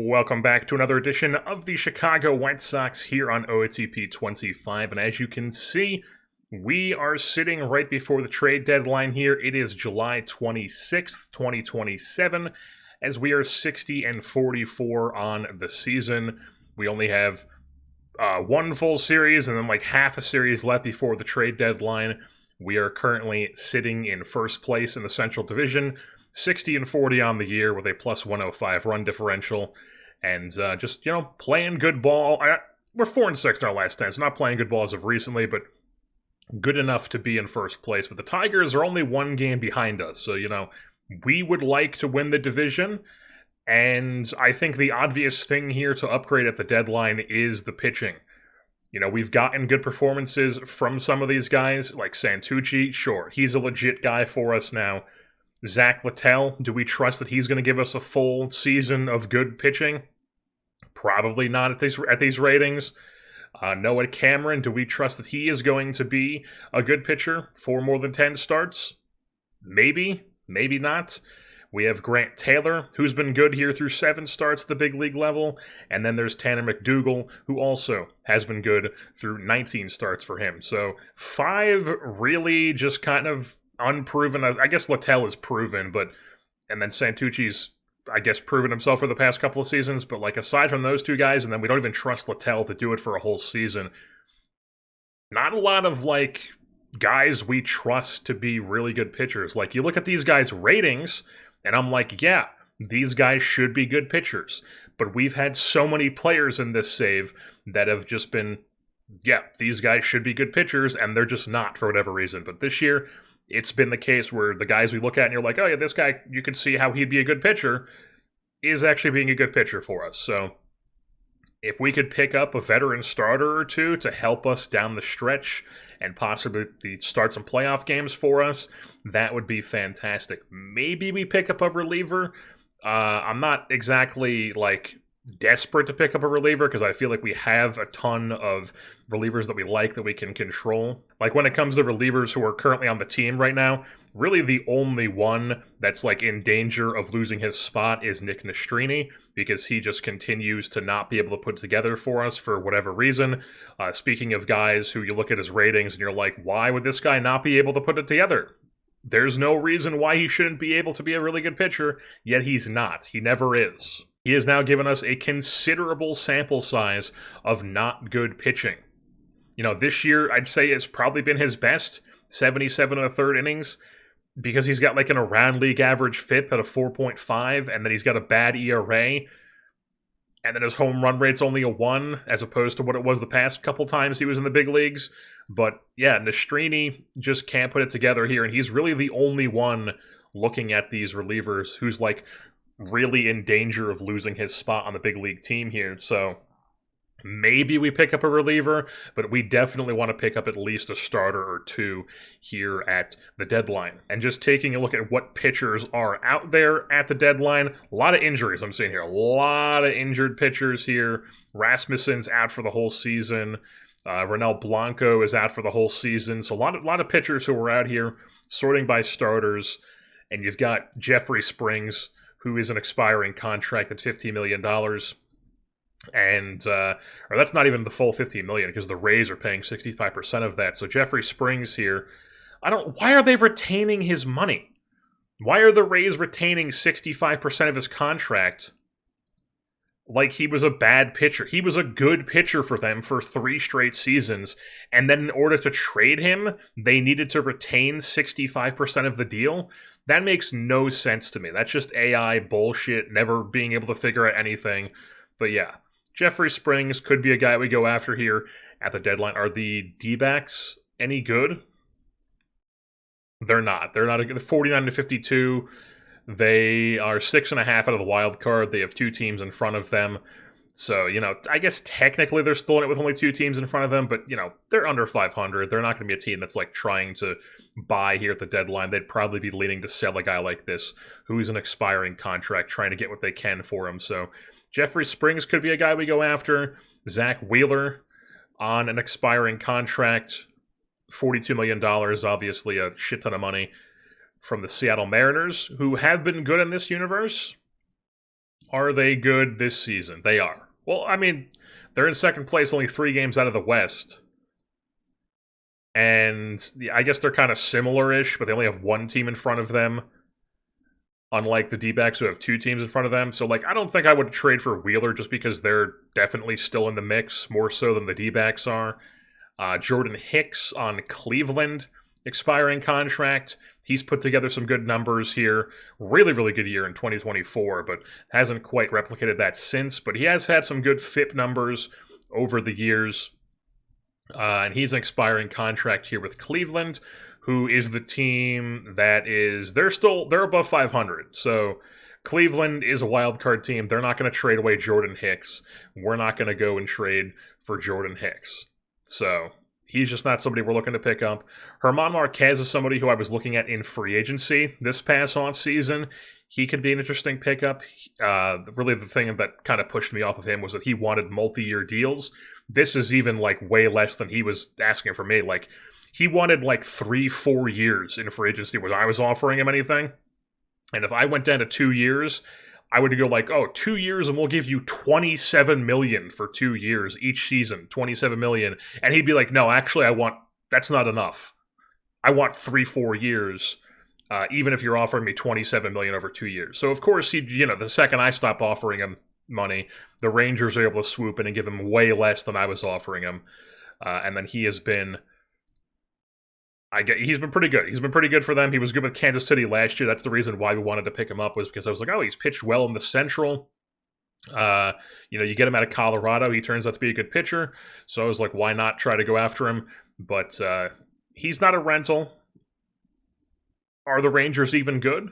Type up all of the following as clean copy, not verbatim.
Welcome back to another edition of the Chicago White Sox here on OOTP 25. And as you can see, we are sitting right before the trade deadline here. It is July 26th, 2027, as we are 60 and 44 on the season. We only have one full series and then like half a series left before the trade deadline. We are currently sitting in first place in the Central Division, 60 and 40 on the year with a plus 105 run differential, and just, playing good ball. We're 4-6 in our last 10, so not playing good ball as of recently, but good enough to be in first place. But the Tigers are only one game behind us, so, we would like to win the division, and I think the obvious thing here to upgrade at the deadline is the pitching. We've gotten good performances from some of these guys, like Santucci. Sure, he's a legit guy for us now. Zach Littell, do we trust that he's going to give us a full season of good pitching? Probably not at these ratings. Noah Cameron, do we trust that he is going to be a good pitcher for more than 10 starts? Maybe, maybe not. We have Grant Taylor, who's been good here through 7 starts at the big league level, and then there's Tanner McDougal, who also has been good through 19 starts for him. So 5 really just kind of unproven. I guess Littell is proven, and then Santucci's, I guess, proven himself for the past couple of seasons, but aside from those two guys, and then we don't even trust Littell to do it for a whole season, not a lot of guys we trust to be really good pitchers. You look at these guys' ratings, and I'm like, yeah, these guys should be good pitchers, but we've had so many players in this save that have just been, yeah, these guys should be good pitchers, and they're just not for whatever reason. But this year, it's been the case where the guys we look at and you're like, oh yeah, this guy, you could see how he'd be a good pitcher, is actually being a good pitcher for us. So if we could pick up a veteran starter or two to help us down the stretch and possibly start some playoff games for us, that would be fantastic. Maybe we pick up a reliever. I'm not exactly desperate to pick up a reliever because I feel like we have a ton of relievers that we like that we can control. When it comes to relievers who are currently on the team right now, really the only one that's in danger of losing his spot is Nick Nastrini, because he just continues to not be able to put it together for us for whatever reason. Speaking of guys who you look at his ratings and you're like, why would this guy not be able to put it together? There's no reason why he shouldn't be able to be a really good pitcher, yet he's not. He never is. He has now given us a considerable sample size of not good pitching. This year, I'd say it's probably been his best, 77 1/3 innings, because he's got an around league average FIP at a 4.5, and then he's got a bad ERA, and then his home run rate's only a 1, as opposed to what it was the past couple times he was in the big leagues. But yeah, Nastrini just can't put it together here, and he's really the only one looking at these relievers who's really in danger of losing his spot on the big league team here. So maybe we pick up a reliever, but we definitely want to pick up at least a starter or two here at the deadline. And just taking a look at what pitchers are out there at the deadline, a lot of injuries I'm seeing here. A lot of injured pitchers here. Rasmussen's out for the whole season. Ronel Blanco is out for the whole season. So a lot of pitchers who are out here sorting by starters. And you've got Jeffrey Springs, who is an expiring contract at $15 million. And, or that's not even the full $15 million, because the Rays are paying 65% of that. So Jeffrey Springs here, why are they retaining his money? Why are the Rays retaining 65% of his contract like he was a bad pitcher? He was a good pitcher for them for 3 straight seasons, and then in order to trade him, they needed to retain 65% of the deal? That makes no sense to me. That's just AI bullshit, never being able to figure out anything. But yeah, Jeffrey Springs could be a guy we go after here at the deadline. Are the D-backs any good? They're not. They're not a good. 49 to 52. They are 6.5 out of the wild card. They have 2 teams in front of them. So, I guess technically they're still in it with only 2 teams in front of them, but, they're under 500. They're not going to be a team that's trying to buy here at the deadline. They'd probably be leaning to sell a guy like this who's an expiring contract, trying to get what they can for him. So Jeffrey Springs could be a guy we go after. Zach Wheeler on an expiring contract, $42 million, obviously a shit ton of money from the Seattle Mariners, who have been good in this universe. Are they good this season? They are. Well, I mean, they're in second place, only 3 games out of the West. And I guess they're kind of similar-ish, but they only have 1 team in front of them. Unlike the D-backs who have 2 teams in front of them. So, like, I don't think I would trade for Wheeler just because they're definitely still in the mix, more so than the D-backs are. Jordan Hicks on Cleveland, expiring contract. He's put together some good numbers here. Really, really good year in 2024, but hasn't quite replicated that since. But he has had some good FIP numbers over the years. And he's an expiring contract here with Cleveland, who is the team that is, they're above 500. So Cleveland is a wild card team. They're not going to trade away Jordan Hicks. We're not going to go and trade for Jordan Hicks. So he's just not somebody we're looking to pick up. German Marquez is somebody who I was looking at in free agency this past offseason. He could be an interesting pickup. Really the thing that kind of pushed me off of him was that he wanted multi-year deals. This is even like way less than he was asking for me. Like, he wanted like 3-4 years in free agency when I was offering him anything. And if I went down to 2 years, I would go like, oh, 2 years and we'll give you $27 million for 2 years each season, $27 million. And he'd be like, no, actually, that's not enough. I want 3-4 years, even if you're offering me $27 million over 2 years. So of course, the second I stop offering him money, the Rangers are able to swoop in and give him way less than I was offering him. And then he has been... he's been pretty good. He's been pretty good for them. He was good with Kansas City last year. That's the reason why we wanted to pick him up, was because I was like, oh, he's pitched well in the Central. You get him out of Colorado. He turns out to be a good pitcher. So I was like, why not try to go after him? But he's not a rental. Are the Rangers even good?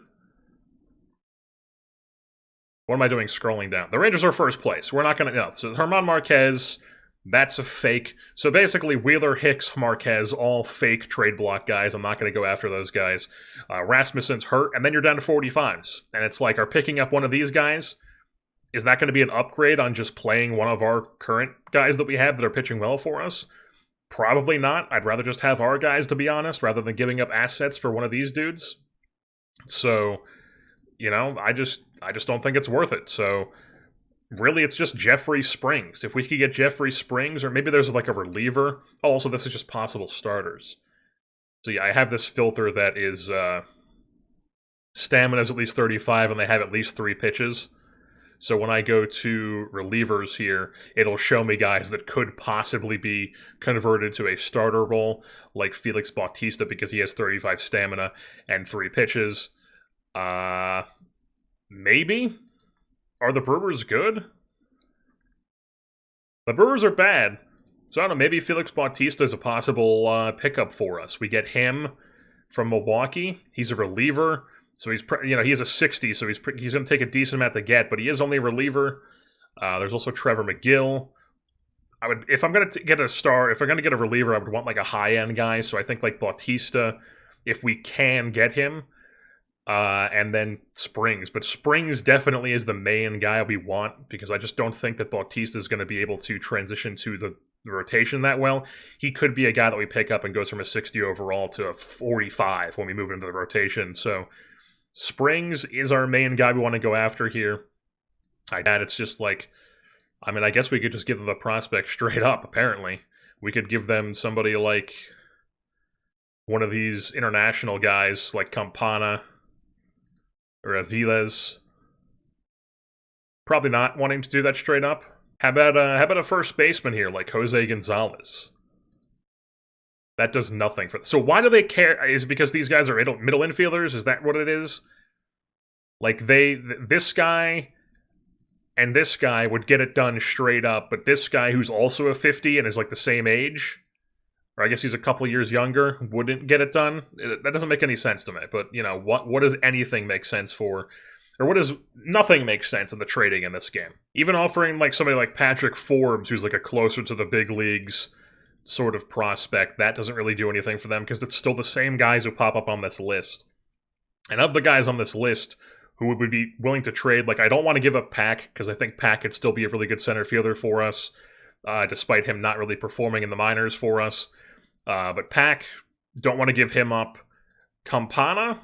What am I doing scrolling down? The Rangers are first place. We're not going to... No. So German Marquez... That's a fake. So basically, Wheeler, Hicks, Marquez, all fake trade block guys. I'm not going to go after those guys. Rasmussen's hurt, and then you're down to 45s. And it's like, are picking up one of these guys, is that going to be an upgrade on just playing one of our current guys that we have that are pitching well for us? Probably not. I'd rather just have our guys, to be honest, rather than giving up assets for one of these dudes. So, I just don't think it's worth it. So... really, it's just Jeffrey Springs. If we could get Jeffrey Springs, or maybe there's like a reliever. Also, this is just possible starters. So yeah, I have this filter that is stamina is at least 35, and they have at least 3 pitches. So when I go to relievers here, it'll show me guys that could possibly be converted to a starter role, like Felix Bautista, because he has 35 stamina and 3 pitches. Maybe? Are the Brewers good? The Brewers are bad. So I don't know, maybe Felix Bautista is a possible pickup for us. We get him from Milwaukee. He's a reliever. So he's, he has a 60, so he's going to take a decent amount to get, but he is only a reliever. There's also Trevor McGill. If I'm going to get a star, if I'm going to get a reliever, I would want like a high-end guy. So I think like Bautista, if we can get him, and then Springs. But Springs definitely is the main guy we want, because I just don't think that Bautista is going to be able to transition to the rotation that well. He could be a guy that we pick up and goes from a 60 overall to a 45 when we move into the rotation. So Springs is our main guy we want to go after here. It's just like, I guess we could just give them the prospect straight up, apparently. We could give them somebody like one of these international guys, like Campana or Aviles. Probably not wanting to do that straight up. How about a first baseman here, like Jose Gonzalez? That does nothing for... So why do they care? Is it because these guys are middle infielders? Is that what it is? Like, this guy and this guy would get it done straight up, but this guy who's also a 50 and is like the same age, or I guess he's a couple years younger, wouldn't get it done? That doesn't make any sense to me. But, what does anything make sense for? Or what does nothing make sense in the trading in this game? Even offering like somebody like Patrick Forbes, who's like a closer to the big leagues sort of prospect, that doesn't really do anything for them, because it's still the same guys who pop up on this list. And of the guys on this list who would be willing to trade, like, I don't want to give up Pack, because I think Pack could still be a really good center fielder for us, despite him not really performing in the minors for us. But Pack, don't want to give him up. Campana,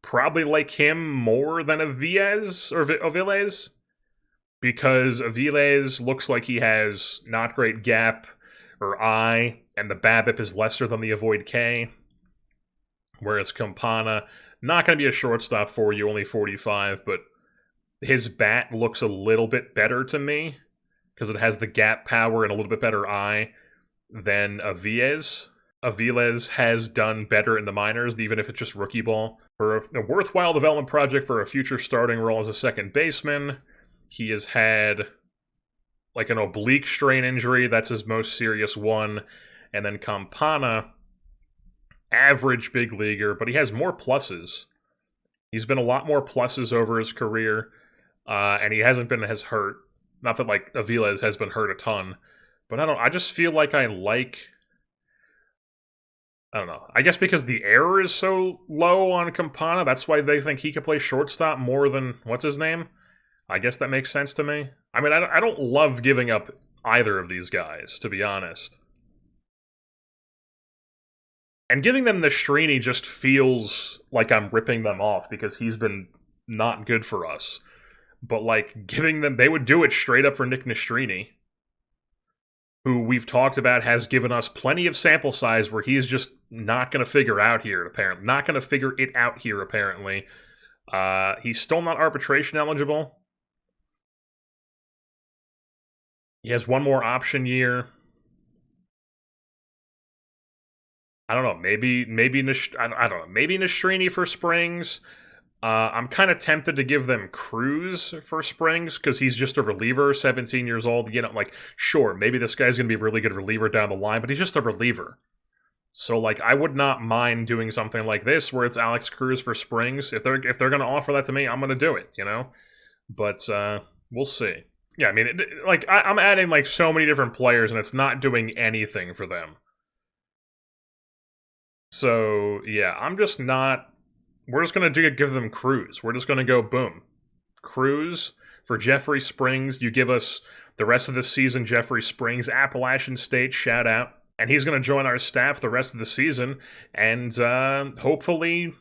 probably like him more than Aviles or Aviles, because Aviles looks like he has not great gap or eye, and the BABIP is lesser than the avoid K. Whereas Campana, not going to be a shortstop for you, only 45, but his bat looks a little bit better to me because it has the gap power and a little bit better eye than Aviles. Aviles has done better in the minors, even if it's just rookie ball. For a worthwhile development project for a future starting role as a second baseman, he has had like an oblique strain injury. That's his most serious one. And then Campana, average big leaguer, but he has more pluses. He's been a lot more pluses over his career, and he hasn't been as hurt. Not that like Aviles has been hurt a ton, but I just feel like I don't know. I guess because the error is so low on Campana, that's why they think he could play shortstop more than what's his name. I guess that makes sense to me. I mean, I don't love giving up either of these guys, to be honest. And giving them Nastrini just feels like I'm ripping them off because he's been not good for us. But, like, giving them... They would do it straight up for Nick Nastrini, who we've talked about has given us plenty of sample size where he is just not going to figure out here, apparently. Not going to figure it out here, apparently. He's still not arbitration eligible. He has one more option year. I don't know, maybe I don't know, maybe Nastrini for Springs. I'm kind of tempted to give them Cruz for Springs because he's just a reliever, 17 years old. You know, like, sure, maybe this guy's going to be a really good reliever down the line, but he's just a reliever. So, like, I would not mind doing something like this where it's Alex Cruz for Springs. If they're going to offer that to me, I'm going to do it, you know? But we'll see. Yeah, I mean, I'm adding, like, so many different players, and it's not doing anything for them. So, yeah, I'm just not... We're just going to give them Cruz. We're just going to go, boom. Cruz for Jeffrey Springs. You give us the rest of the season, Jeffrey Springs, Appalachian State, shout out. And he's going to join our staff the rest of the season and hopefully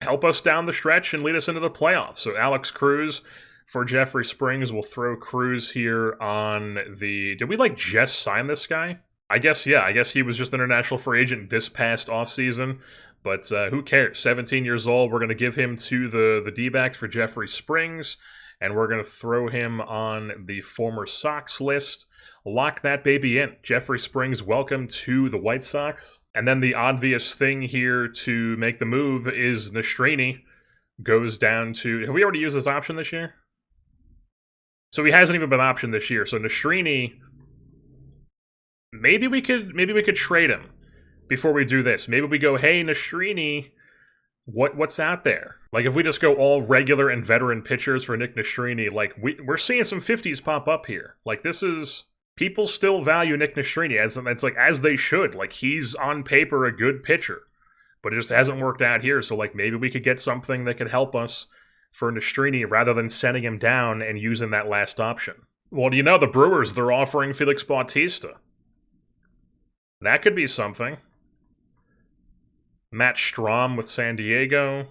help us down the stretch and lead us into the playoffs. So Alex Cruz for Jeffrey Springs. We'll throw Cruz here on the... Did we, like, just sign this guy? I guess, yeah. I guess he was just an international free agent this past offseason. But who cares? 17 years old. We're going to give him to the D-backs for Jeffrey Springs. And we're going to throw him on the former Sox list. Lock that baby in. Jeffrey Springs, welcome to the White Sox. And then the obvious thing here to make the move is Nastrini goes down to... Have we already used this option this year? So he hasn't even been optioned this year. So Nastrini... Maybe we could trade him before we do this. Maybe we go, hey, Nastrini, what's out there? Like, if we just go all regular and veteran pitchers for Nick Nastrini, like, we're seeing some 50s pop up here. Like, this is... People still value Nick Nastrini, as they should. Like, he's, on paper, a good pitcher. But it just hasn't worked out here, so, like, maybe we could get something that could help us for Nastrini rather than sending him down and using that last option. Well, do you know, the Brewers, they're offering Felix Bautista. That could be something. Matt Strahm with San Diego.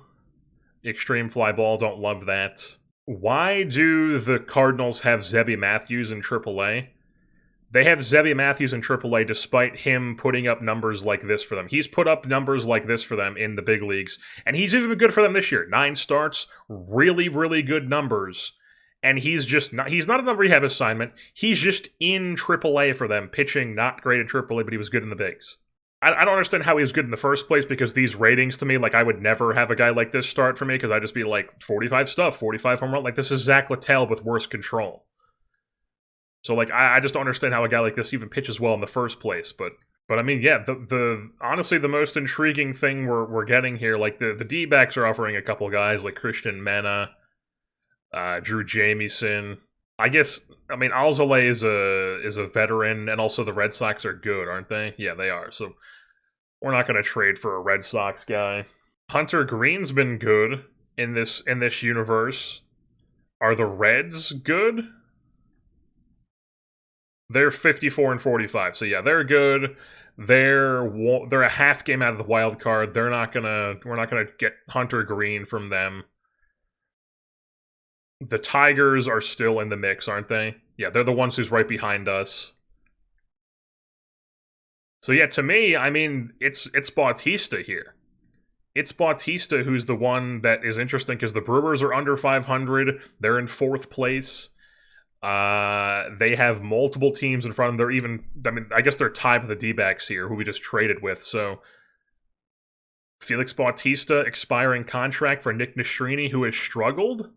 Extreme fly ball, don't love that. Why do the Cardinals have Zebby Matthews in AAA? They have Zebby Matthews in AAA despite him putting up numbers like this for them. He's put up numbers like this for them in the big leagues. And he's even been good for them this year. 9 starts, really, really good numbers. And he's not on a rehab assignment. He's just in AAA for them, pitching not great in AAA, but he was good in the bigs. I don't understand how he was good in the first place, because these ratings to me, like, I would never have a guy like this start for me, because I'd just be like, 45 stuff, 45 home run. Like, this is Zach Littell with worse control. So, like, I just don't understand how a guy like this even pitches well in the first place. But I mean, yeah, honestly, the most intriguing thing we're getting here, like, the D-backs are offering a couple guys, like Christian Mena, Drew Jamieson. I guess, I mean, Alzolay is a veteran, and also the Red Sox are good, aren't they? Yeah, they are. So we're not going to trade for a Red Sox guy. Hunter Green's been good in this universe. Are the Reds good? They're 54 and 45, so yeah, they're good. They're a half game out of the wild card. We're not gonna get Hunter Green from them. The Tigers are still in the mix, aren't they? Yeah, they're the ones who's right behind us. So yeah, to me, I mean, it's Bautista here. It's Bautista who's the one that is interesting because the Brewers are under 500. They're in 4th place. They have multiple teams in front of them. They're even, I mean, I guess they're tied with the D-backs here, who we just traded with. So Felix Bautista, expiring contract for Nick Nastrini, who has struggled.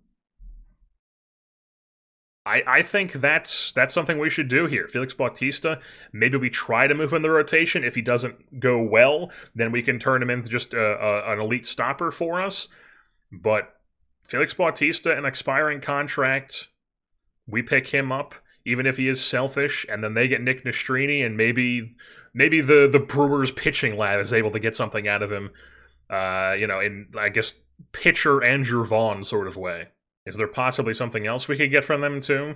I think that's something we should do here. Felix Bautista, maybe we try to move him in the rotation. If he doesn't go well, then we can turn him into just an elite stopper for us. But Felix Bautista, an expiring contract, we pick him up, even if he is selfish, and then they get Nick Nastrini, and maybe the Brewers pitching lab is able to get something out of him, in, I guess, pitcher Andrew Vaughn sort of way. Is there possibly something else we could get from them, too?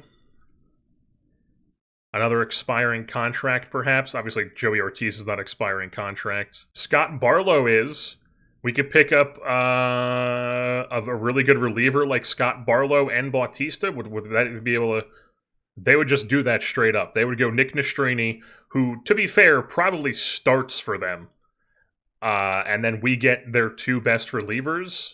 Another expiring contract, perhaps? Obviously, Joey Ortiz is not expiring contract. Scott Barlow is. We could pick up a really good reliever like Scott Barlow and Bautista. Would that be able to... They would just do that straight up. They would go Nick Nastrini, who, to be fair, probably starts for them. And then we get their 2 best relievers.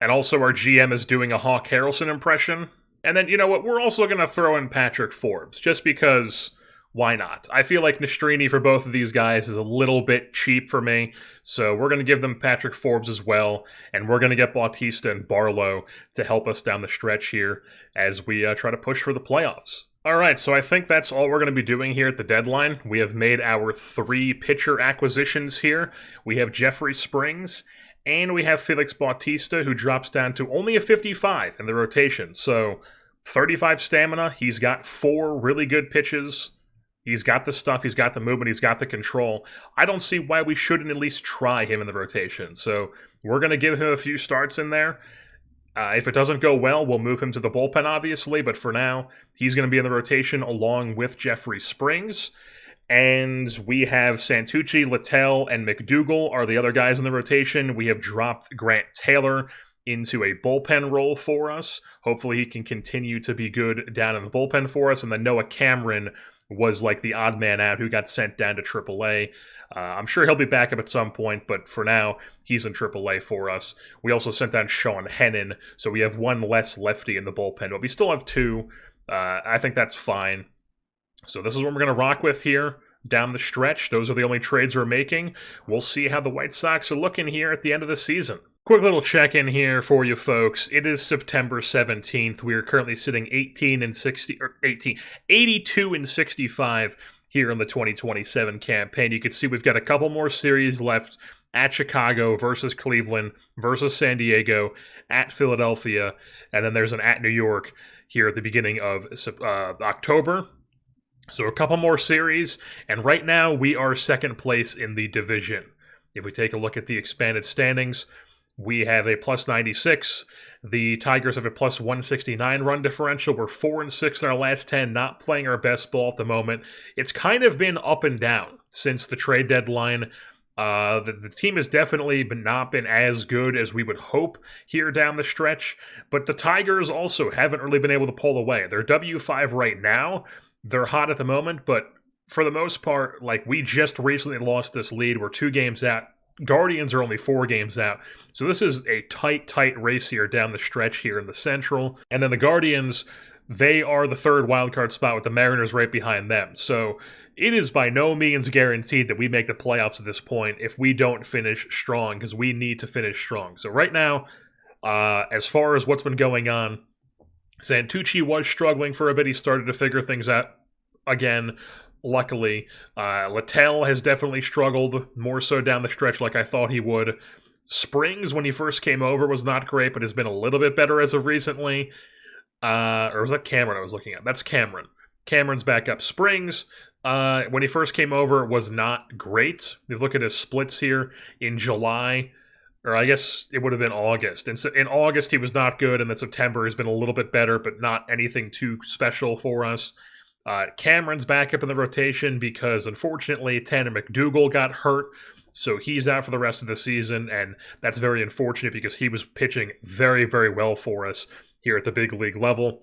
And also our GM is doing a Hawk Harrelson impression. And then, you know what, we're also going to throw in Patrick Forbes, just because, why not? I feel like Nastrini for both of these guys is a little bit cheap for me, so we're going to give them Patrick Forbes as well, and we're going to get Bautista and Barlow to help us down the stretch here as we try to push for the playoffs. Alright, so I think that's all we're going to be doing here at the deadline. We have made our 3 pitcher acquisitions here. We have Jeffrey Springs, and we have Felix Bautista, who drops down to only a 55 in the rotation. So, 35 stamina, he's got 4 really good pitches. He's got the stuff, he's got the movement, he's got the control. I don't see why we shouldn't at least try him in the rotation. So, we're going to give him a few starts in there. If it doesn't go well, we'll move him to the bullpen, obviously. But for now, he's going to be in the rotation along with Jeffrey Springs. And we have Santucci, Littell, and McDougal are the other guys in the rotation. We have dropped Grant Taylor into a bullpen role for us. Hopefully he can continue to be good down in the bullpen for us. And then Noah Cameron was like the odd man out who got sent down to AAA. I'm sure he'll be back up at some point, but for now, he's in AAA for us. We also sent down Sean Hennon, so we have 1 less lefty in the bullpen, but we still have 2. I think that's fine. So this is what we're going to rock with here down the stretch. Those are the only trades we're making. We'll see how the White Sox are looking here at the end of the season. Quick little check-in here for you folks. It is September 17th. We are currently sitting 82 and 65 here in the 2027 campaign. You can see we've got a couple more series left at Chicago versus Cleveland versus San Diego, at Philadelphia, and then there's an at New York here at the beginning of October. So a couple more series, and right now we are 2nd place in the division. If we take a look at the expanded standings, we have a plus 96. The Tigers have a plus 169 run differential. We're 4-6 in our last 10, not playing our best ball at the moment. It's kind of been up and down since the trade deadline. The team has definitely not been as good as we would hope here down the stretch, but the Tigers also haven't really been able to pull away. They're W5 right now. They're hot at the moment, but for the most part, like, we just recently lost this lead. We're 2 games out. Guardians are only 4 games out. So this is a tight race here down the stretch here in the Central. And then the Guardians, they are the 3rd wildcard spot with the Mariners right behind them. So it is by no means guaranteed that we make the playoffs at this point if we don't finish strong, because we need to finish strong. So right now, as far as what's been going on, Santucci was struggling for a bit. He started to figure things out again, luckily. Littell has definitely struggled, more so down the stretch like I thought he would. Springs, when he first came over, was not great, but has been a little bit better as of recently. Or was that Cameron I was looking at? That's Cameron. Cameron's back up. Springs, when he first came over, was not great. If you look at his splits here in July, or I guess it would have been August. In August, he was not good, and then September has been a little bit better, but not anything too special for us. Cameron's back up in the rotation because, unfortunately, Tanner McDougal got hurt, so he's out for the rest of the season, and that's very unfortunate because he was pitching very, very well for us here at the big league level.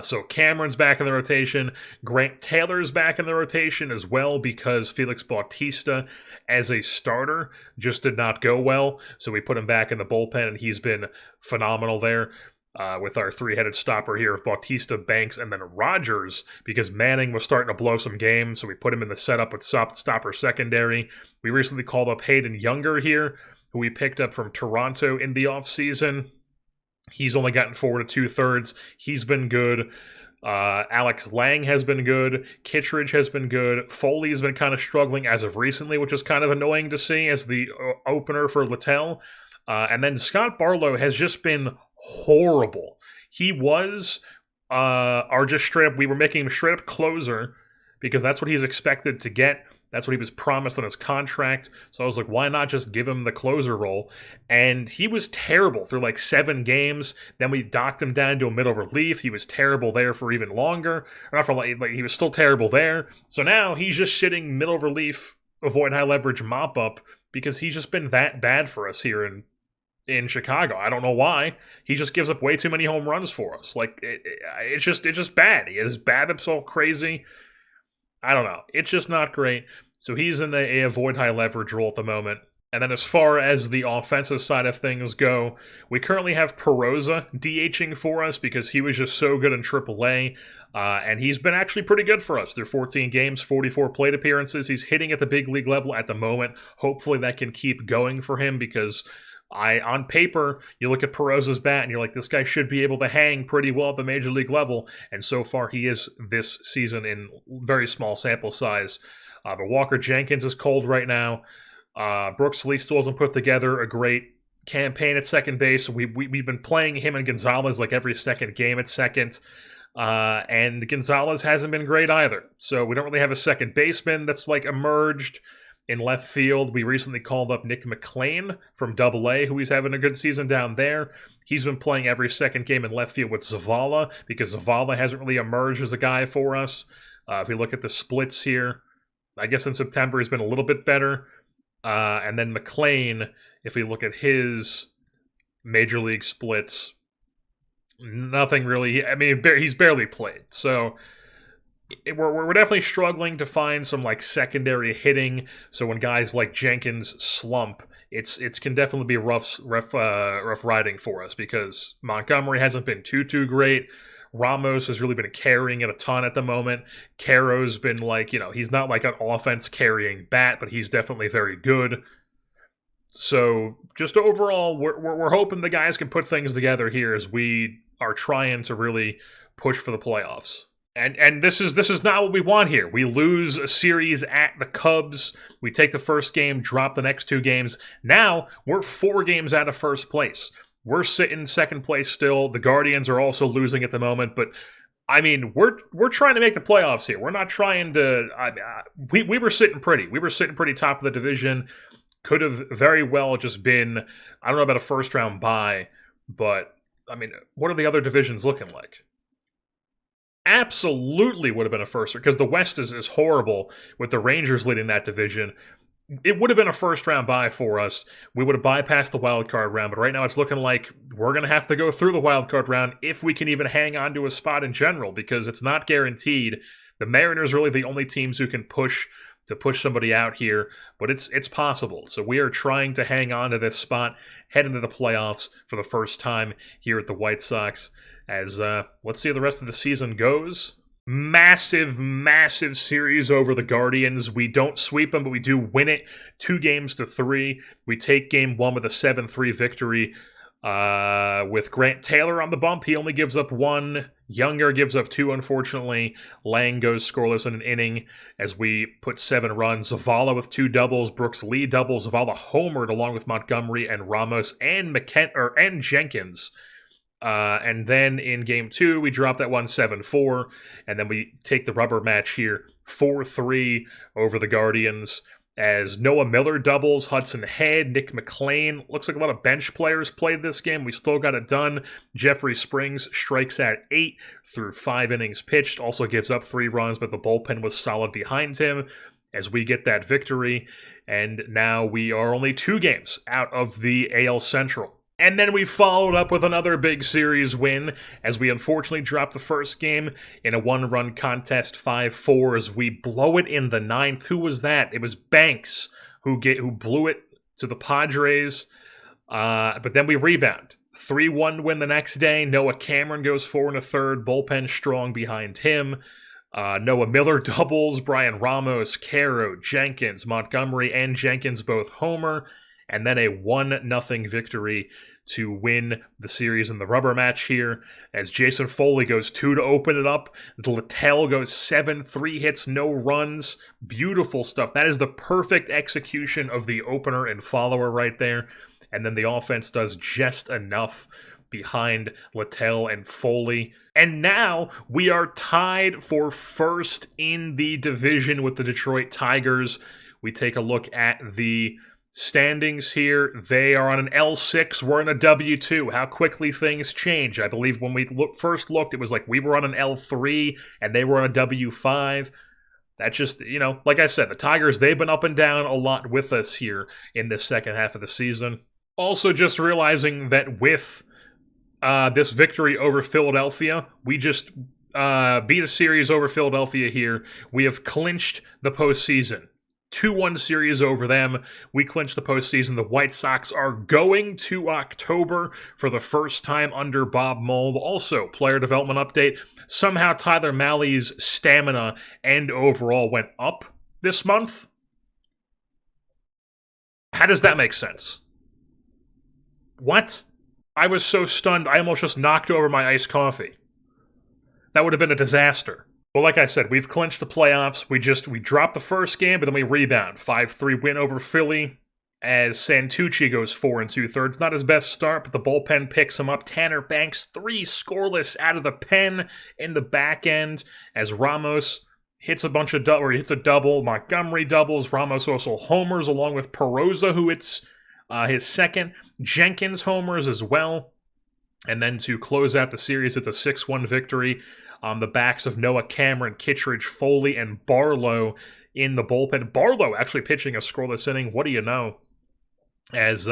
So Cameron's back in the rotation. Grant Taylor's back in the rotation as well because Felix Bautista as a starter just did not go well. So we put him back in the bullpen, and he's been phenomenal there. With our three-headed stopper here of Bautista, Banks, and then Rogers, because Manning was starting to blow some games, so we put him in the setup with stopper secondary. We recently called up Hayden Younger here, who we picked up from Toronto in the offseason. He's only gotten 4 2/3. He's been good. Alex Lang has been good. Kittredge has been good. Foley has been kind of struggling as of recently, which is kind of annoying to see as the opener for Littell. And then Scott Barlow has just been horrible. He was our just straight up, we were making him straight up closer because that's what he's expected to get. That's what he was promised on his contract. So I was like, why not just give him the closer role? And he was terrible through like 7 games. Then we docked him down to a middle relief. He was terrible there for even longer. Or not for like he was still terrible there. So now he's just sitting middle relief, avoid high leverage mop up because he's just been that bad for us here in Chicago. I don't know why. He just gives up way too many home runs for us. Like it's just bad. His BABIP's all crazy. I don't know. It's just not great. So he's in a avoid high leverage role at the moment. And then as far as the offensive side of things go, we currently have Peroza DHing for us because he was just so good in AAA. And he's been actually pretty good for us through 14 games, 44 plate appearances. He's hitting at the big league level at the moment. Hopefully that can keep going for him because on paper, you look at Peroza's bat and you're like, this guy should be able to hang pretty well at the major league level. And so far he is this season in very small sample size. But Walker Jenkins is cold right now. Brooks Lee still hasn't put together a great campaign at second base. We've been playing him and Gonzalez like every second game at second. And Gonzalez hasn't been great either. So we don't really have a second baseman that's like emerged. In left field, we recently called up Nick McLean from AA, who he's having a good season down there. He's been playing every second game in left field with Zavala because Zavala hasn't really emerged as a guy for us. If we look at the splits here, I guess in September he's been a little bit better. And then McLean, if we look at his major league splits, nothing really. I mean, he's barely played. So we're definitely struggling to find some like secondary hitting. So when guys like Jenkins slump, it can definitely be rough riding for us because Montgomery hasn't been too great. Ramos has really been carrying it a ton at the moment. Caro's been like, he's not like an offense carrying bat, but he's definitely very good. So just overall, we're hoping the guys can put things together here as we are trying to really push for the playoffs. And this is not what we want here. We lose a series at the Cubs. We take the first game, drop the next 2 games. Now we're 4 games out of first place. We're sitting second place still. The Guardians are also losing at the moment, but I mean, we're trying to make the playoffs here. We're not trying to. We were sitting pretty. We were sitting pretty top of the division. Could have very well just been. I don't know about a first round bye, but I mean, what are the other divisions looking like? Absolutely would have been a first, because the West is horrible with the Rangers leading that division. It would have been a first round bye for us. We would have bypassed the wild card round, but right now it's looking like we're going to have to go through the wild card round if we can even hang on to a spot in general, because it's not guaranteed. The Mariners are really the only teams who can push somebody out here, but it's possible. So we are trying to hang on to this spot, head into the playoffs for the first time here at the White Sox. As let's see how the rest of the season goes. Massive series over the Guardians. We don't sweep them, but we do win it 2-3. We take game 1 with a 7-3 victory. With Grant Taylor on the bump, he only gives up 1. Younger gives up 2, unfortunately. Lang goes scoreless in an inning as we put 7 runs. Zavala with 2 doubles. Brooks Lee doubles. Zavala homered along with Montgomery and Ramos and Jenkins. And then in game 2, we drop that one 7-4, and then we take the rubber match here 4-3 over the Guardians. as Noah Miller doubles, Hudson Head, Nick McLean. Looks like a lot of bench players played this game. We still got it done. Jeffrey Springs strikes at 8 through 5 innings pitched. Also gives up 3 runs, but the bullpen was solid behind him as we get that victory. And now we are only 2 games out of the AL Central. And then we followed up with another big series win as we unfortunately dropped the first game in a 1-run contest 5-4 as we blow it in the 9th. Who was that? It was Banks who blew it to the Padres. But then we rebound. 3-1 win the next day. Noah Cameron goes 4 1/3. Bullpen strong behind him. Noah Miller doubles. Brian Ramos, Caro, Jenkins, Montgomery, and Jenkins both homer. And then a 1-0 victory to win the series in the rubber match here, as Jason Foley goes 2 to open it up. Littell goes 7, 3 hits, no runs. Beautiful stuff. That is the perfect execution of the opener and follower right there. And then the offense does just enough behind Littell and Foley. And now we are tied for first in the division with the Detroit Tigers. We take a look at the standings here. They are on an L6. We're on a W2. How quickly things change. I believe when we first looked, it was like we were on an L3 and they were on a W5. That's just, like I said, the Tigers, they've been up and down a lot with us here in this second half of the season. Also just realizing that with this victory over Philadelphia, we just beat a series over Philadelphia here. We have clinched the postseason. 2-1 series over them. We clinched the postseason. The White Sox are going to October for the first time under Bob Mould. Also, player development update. Somehow Tyler Mahle's stamina and overall went up this month. How does that make sense? What? I was so stunned, I almost just knocked over my iced coffee. That would have been a disaster. Well, like I said, we've clinched the playoffs. We dropped the first game, but then we rebound. 5-3 win over Philly as Santucci goes 4 2/3. Not his best start, but the bullpen picks him up. Tanner Banks, 3 scoreless out of the pen in the back end as Ramos hits a double. Montgomery doubles. Ramos also homers along with Perosa, who hits his second. Jenkins homers as well. And then to close out the series, it's a 6-1 victory on the backs of Noah Cameron, Kittredge, Foley, and Barlow in the bullpen. Barlow actually pitching a scoreless inning. What do you know? As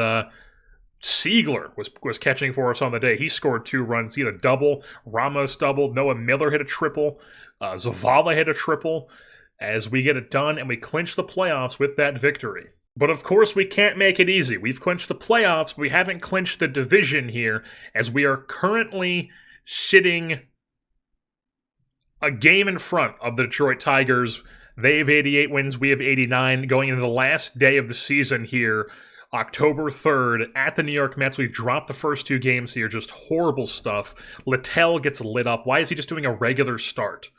Siegler was catching for us on the day. He scored 2 runs. He had a double. Ramos doubled. Noah Miller hit a triple. Zavala hit a triple. As we get it done, and we clinch the playoffs with that victory. But of course, we can't make it easy. We've clinched the playoffs, but we haven't clinched the division here, as we are currently sitting a game in front of the Detroit Tigers. They have 88 wins, we have 89. Going into the last day of the season here, October 3rd, at the New York Mets. We've dropped the first 2 games here, just horrible stuff. Littell gets lit up. Why is he just doing a regular start?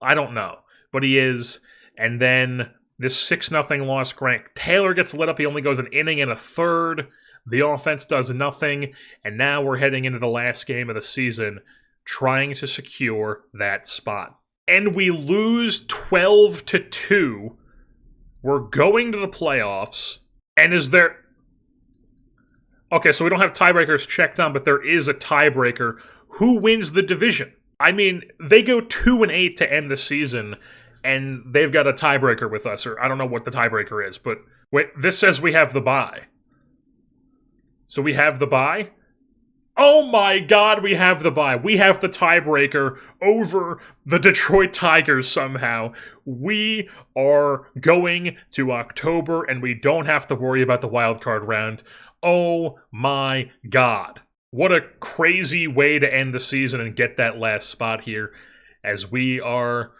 I don't know, but he is. And then this 6-0 loss, Grant Taylor gets lit up. He only goes an inning and a third. The offense does nothing, and now we're heading into the last game of the season, trying to secure that spot. And we lose 12-2. We're going to the playoffs. And is there... Okay, so we don't have tiebreakers checked on, but there is a tiebreaker. Who wins the division? I mean, they go 2-8 to end the season, and they've got a tiebreaker with us, or I don't know what the tiebreaker is, but wait, this says we have the bye. So we have the bye? Oh my God, we have the bye. We have the tiebreaker over the Detroit Tigers somehow. We are going to October, and we don't have to worry about the wild card round. Oh my God. What a crazy way to end the season and get that last spot here, as we are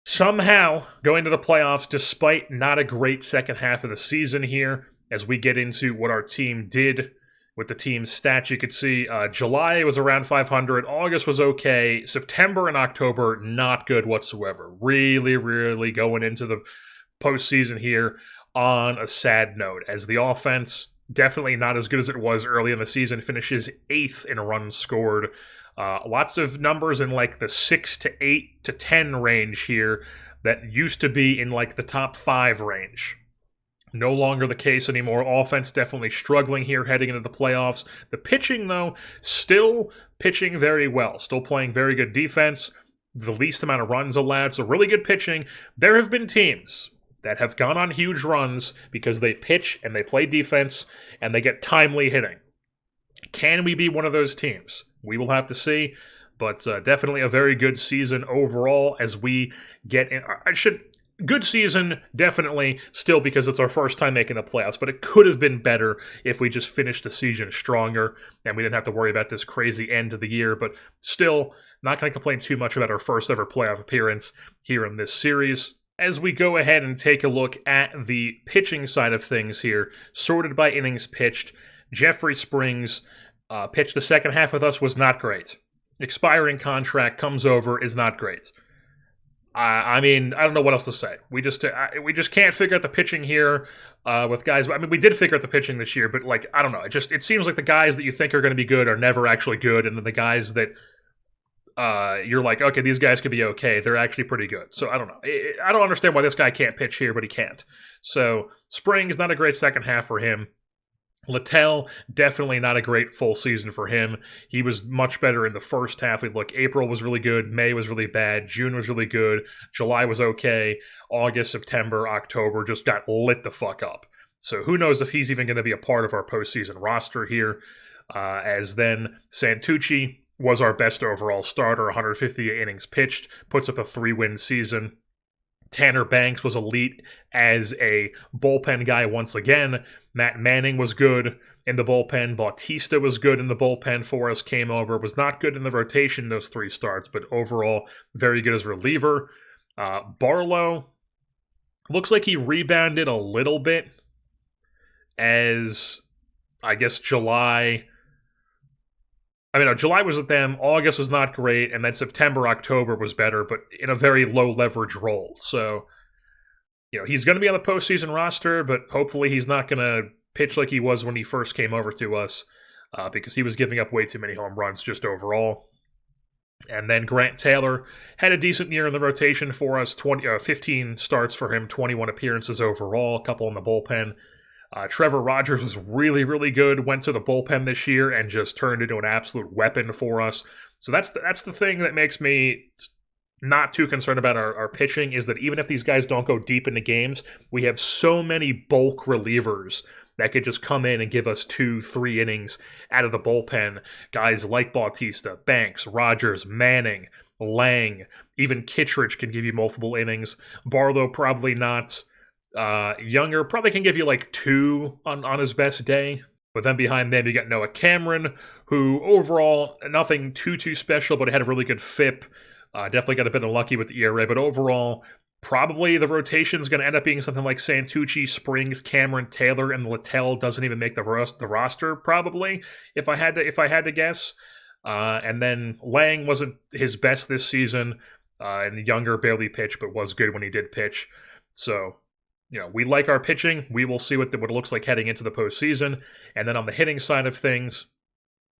somehow going to the playoffs despite not a great second half of the season here. As we get into what our team did with the team's stats, you could see July was around 500. August was okay. September and October, not good whatsoever. Really, really going into the postseason here on a sad note, as the offense, definitely not as good as it was early in the season, finishes 8th in runs scored. Lots of numbers in like the 6 to 8 to 10 range here that used to be in like the top 5 range. No longer the case anymore. Offense definitely struggling here heading into the playoffs. The pitching, though, still pitching very well. Still playing very good defense. The least amount of runs allowed. So really good pitching. There have been teams that have gone on huge runs because they pitch and they play defense and they get timely hitting. Can we be one of those teams? We will have to see. But definitely a very good season overall as we get in. Good season, definitely, still because it's our first time making the playoffs, but it could have been better if we just finished the season stronger and we didn't have to worry about this crazy end of the year, but still, not going to complain too much about our first ever playoff appearance here in this series. As we go ahead and take a look at the pitching side of things here, sorted by innings pitched, Jeffrey Springs pitched the second half with us, was not great. Expiring contract, comes over, is not great. I mean, I don't know what else to say. We just can't figure out the pitching here with guys. I mean, we did figure out the pitching this year, but like I don't know. It seems like the guys that you think are going to be good are never actually good, and then the guys that you're like, okay, these guys could be okay, they're actually pretty good. So I don't know. I don't understand why this guy can't pitch here, but he can't. So Springs, not a great second half for him. Littell, definitely not a great full season for him. He was much better in the first half. Look, April was really good. May was really bad. June was really good. July was okay. August, September, October just got lit the fuck up. So who knows if he's even going to be a part of our postseason roster here. As then Santucci was our best overall starter, 150 innings pitched, puts up a 3-win season. Tanner Banks was elite as a bullpen guy once again. Matt Manning was good in the bullpen. Bautista was good in the bullpen for us, came over. Was not good in the rotation those 3 starts, but overall very good as reliever. Barlow looks like he rebounded a little bit as, I guess, July was with them, August was not great, and then September, October was better, but in a very low leverage role. So, he's going to be on the postseason roster, but hopefully he's not going to pitch like he was when he first came over to us, because he was giving up way too many home runs just overall. And then Grant Taylor had a decent year in the rotation for us, 15 starts for him, 21 appearances overall, a couple in the bullpen. Trevor Rogers was really, really good, went to the bullpen this year and just turned into an absolute weapon for us. So that's the thing that makes me not too concerned about our pitching, is that even if these guys don't go deep into games, we have so many bulk relievers that could just come in and give us 2-3 innings out of the bullpen. Guys like Bautista, Banks, Rogers, Manning, Lang, even Kittredge can give you multiple innings. Barlow probably not. Younger probably can give you like 2 on his best day. But then behind them, you got Noah Cameron, who overall, nothing too special, but had a really good FIP. Definitely got a bit unlucky with the ERA, but overall, probably the rotation's going to end up being something like Santucci, Springs, Cameron, Taylor, and Littell doesn't even make the roster, probably, if I had to guess. And then Lang wasn't his best this season, and the Younger barely pitched, but was good when he did pitch. So, we like our pitching. We will see what it looks like heading into the postseason. And then on the hitting side of things,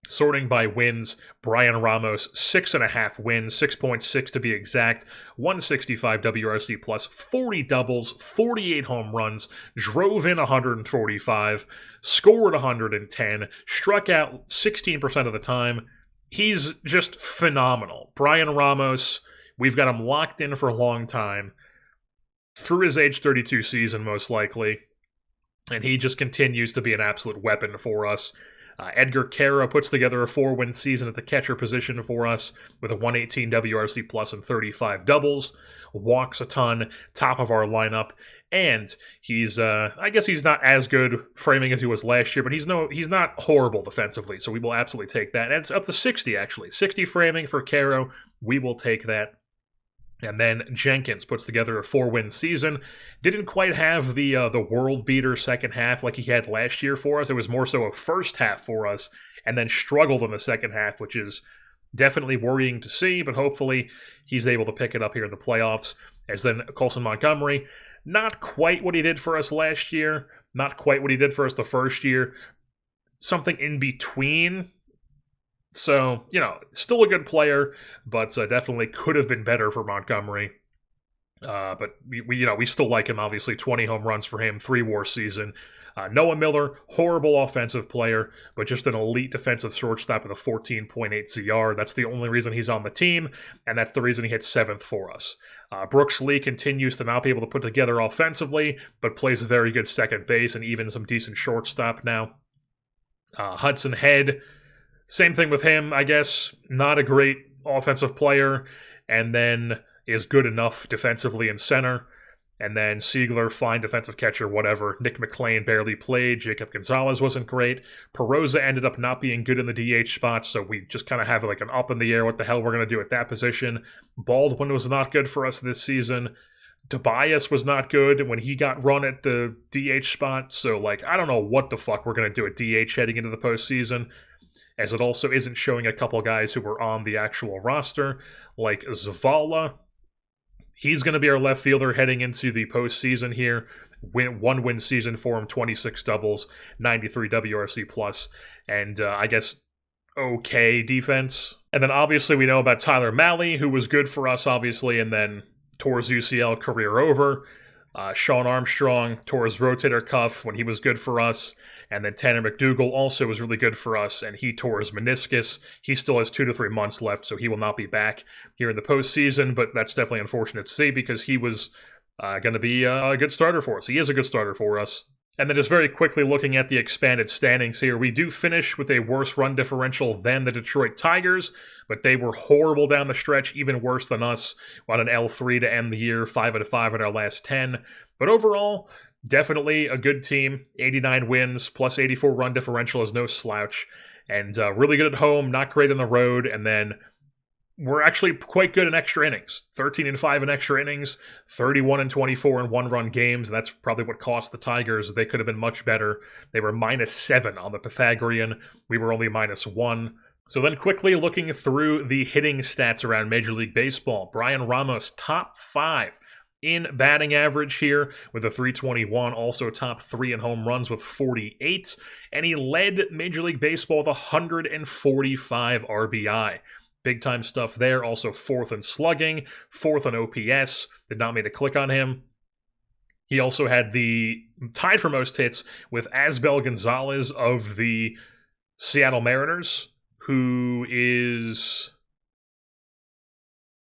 sorting by wins, Brian Ramos, 6.5 wins, 6.6 to be exact, 165 WRC plus, 40 doubles, 48 home runs, drove in 145, scored 110, struck out 16% of the time. He's just phenomenal. Brian Ramos, we've got him locked in for a long time. Through his age 32 season, most likely. And he just continues to be an absolute weapon for us. Edgar Quero puts together a 4-win season at the catcher position for us with a 118 WRC plus and 35 doubles. Walks a ton, top of our lineup. And he's, I guess he's not as good framing as he was last year, but he's not horrible defensively, so we will absolutely take that. And it's up to 60, actually. 60 framing for Quero. We will take that. And then Jenkins puts together a 4-win season. Didn't quite have the world-beater second half like he had last year for us. It was more so a first half for us, and then struggled in the second half, which is definitely worrying to see, but hopefully he's able to pick it up here in the playoffs. As then Colson Montgomery, not quite what he did for us last year, not quite what he did for us the first year, something in between. So, still a good player, but definitely could have been better for Montgomery. But we still like him, obviously. 20 home runs for him, 3-WAR season. Noah Miller, horrible offensive player, but just an elite defensive shortstop with a 14.8 ZR. That's the only reason he's on the team, and that's the reason he hit 7th for us. Brooks Lee continues to not be able to put together offensively, but plays a very good second base and even some decent shortstop now. Hudson Head, same thing with him, I guess. Not a great offensive player, and then is good enough defensively in center. And then Siegler, fine defensive catcher, whatever. Nick McClain barely played. Jacob Gonzalez wasn't great. Perosa ended up not being good in the DH spot, so we just kind of have like an up in the air what the hell we're going to do at that position. Baldwin was not good for us this season. Tobias was not good when he got run at the DH spot, so like I don't know what the fuck we're going to do at DH heading into the postseason, as it also isn't showing a couple guys who were on the actual roster, like Zavala. He's going to be our left fielder heading into the postseason here. One-win season for him, 26 doubles, 93 WRC plus, and I guess okay defense. And then obviously we know about Tyler Malley, who was good for us, obviously, and then tore his UCL, career over. Sean Armstrong tore his rotator cuff when he was good for us. And then Tanner McDougal also was really good for us, and he tore his meniscus. He still has 2 to 3 months left, so he will not be back here in the postseason, but that's definitely unfortunate to see because he was going to be a good starter for us. He is a good starter for us. And then just very quickly looking at the expanded standings here, we do finish with a worse run differential than the Detroit Tigers, but they were horrible down the stretch, even worse than us, on an L3 to end the year, 5-5 in our last 10. But overall, definitely a good team. 89 wins plus 84 run differential is no slouch. And really good at home, not great on the road. And then we're actually quite good in extra innings. 13-5 in extra innings, 31-24 in one-run games. And that's probably what cost the Tigers. They could have been much better. They were -7 on the Pythagorean. We were only -1. So then quickly looking through the hitting stats around Major League Baseball. Brian Ramos, top 5 in batting average here with a 321, also top 3 in home runs with 48, and he led Major League Baseball with 145 RBI. Big time stuff there, also 4th in slugging, 4th on OPS, did not mean to click on him. He also had the tied for most hits with Asbel Gonzalez of the Seattle Mariners, who is,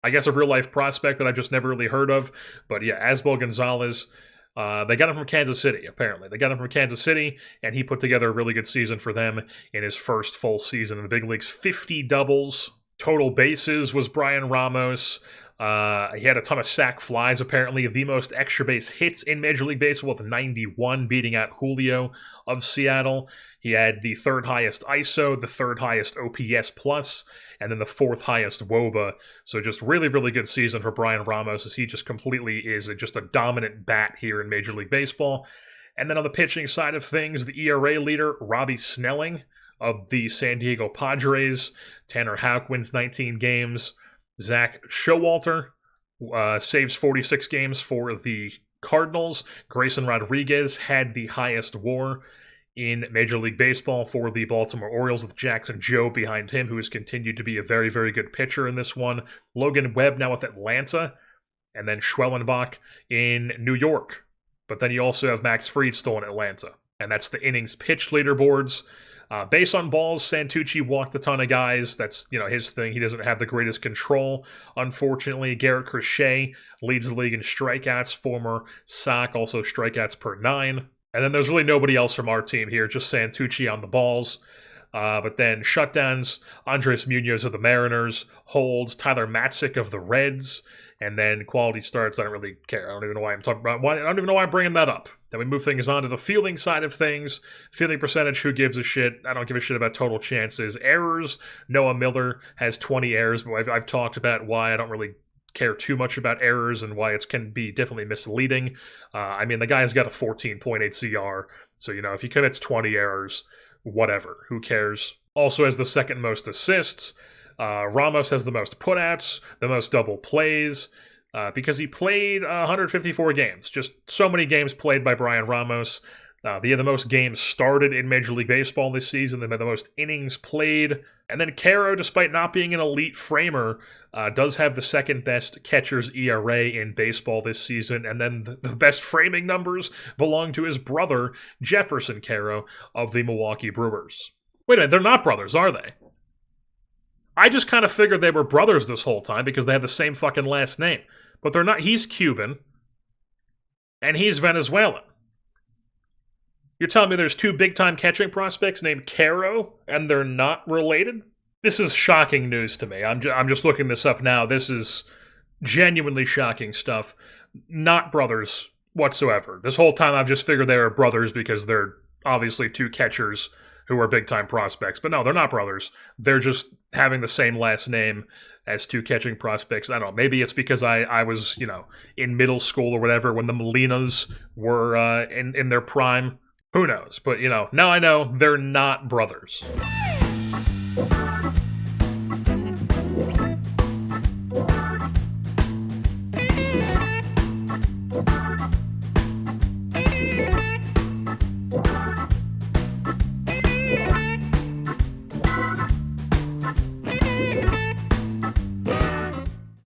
I guess, a real-life prospect that I've just never really heard of. But yeah, Asbel Gonzalez, they got him from Kansas City, apparently. They got him from Kansas City, and he put together a really good season for them in his first full season in the big leagues. 50 doubles. Total bases was Brian Ramos. He had a ton of sac flies, apparently. The most extra base hits in Major League Baseball with 91, beating out Julio of Seattle. He had the 3rd highest ISO, the 3rd highest OPS plus, and then the 4th highest WOBA. So just really, really good season for Brian Ramos, as he just completely is just a dominant bat here in Major League Baseball. And then on the pitching side of things, the ERA leader, Robbie Snelling of the San Diego Padres. Tanner Houck wins 19 games. Zach Showalter saves 46 games for the Cardinals. Grayson Rodriguez had the highest WAR in Major League Baseball for the Baltimore Orioles, with Jackson Joe behind him, who has continued to be a very, very good pitcher in this one. Logan Webb now with Atlanta, and then Schwellenbach in New York. But then you also have Max Fried still in Atlanta. And that's the innings pitched leaderboards. Base on balls, Santucci walked a ton of guys. That's, his thing. He doesn't have the greatest control, unfortunately. Garrett Crochet leads the league in strikeouts. Former Sock, also strikeouts per 9. And then there's really nobody else from our team here, just Santucci on the balls. But then shutdowns, Andres Munoz of the Mariners, holds, Tyler Matzik of the Reds, and then quality starts. I don't really care. I don't even know why I'm talking about. I don't even know why I'm bringing that up. Then we move things on to the fielding side of things. Fielding percentage, who gives a shit? I don't give a shit about total chances. Errors, Noah Miller has 20 errors, but I've talked about why I don't really care too much about errors and why it can be definitely misleading. The guy's got a 14.8 CR, so, if he commits 20 errors, whatever, who cares? Also has the 2nd most assists. Ramos has the most putouts, the most double plays, because he played 154 games. Just so many games played by Brian Ramos. They had the most games started in Major League Baseball this season. They've had the most innings played. And then Caro, despite not being an elite framer, does have the second best catcher's ERA in baseball this season. And then the best framing numbers belong to his brother, Jefferson Caro, of the Milwaukee Brewers. Wait a minute, they're not brothers, are they? I just kind of figured they were brothers this whole time because they have the same fucking last name. But they're not. He's Cuban, and he's Venezuelan. You're telling me there's two big-time catching prospects named Caro, and they're not related? This is shocking news to me. I'm just looking this up now. This is genuinely shocking stuff. Not brothers whatsoever. This whole time I've just figured they were brothers because they're obviously two catchers who are big-time prospects. But no, they're not brothers. They're just having the same last name as two catching prospects. I don't know. Maybe it's because I was, in middle school or whatever when the Molinas were in their prime. Who knows? But, now I know they're not brothers.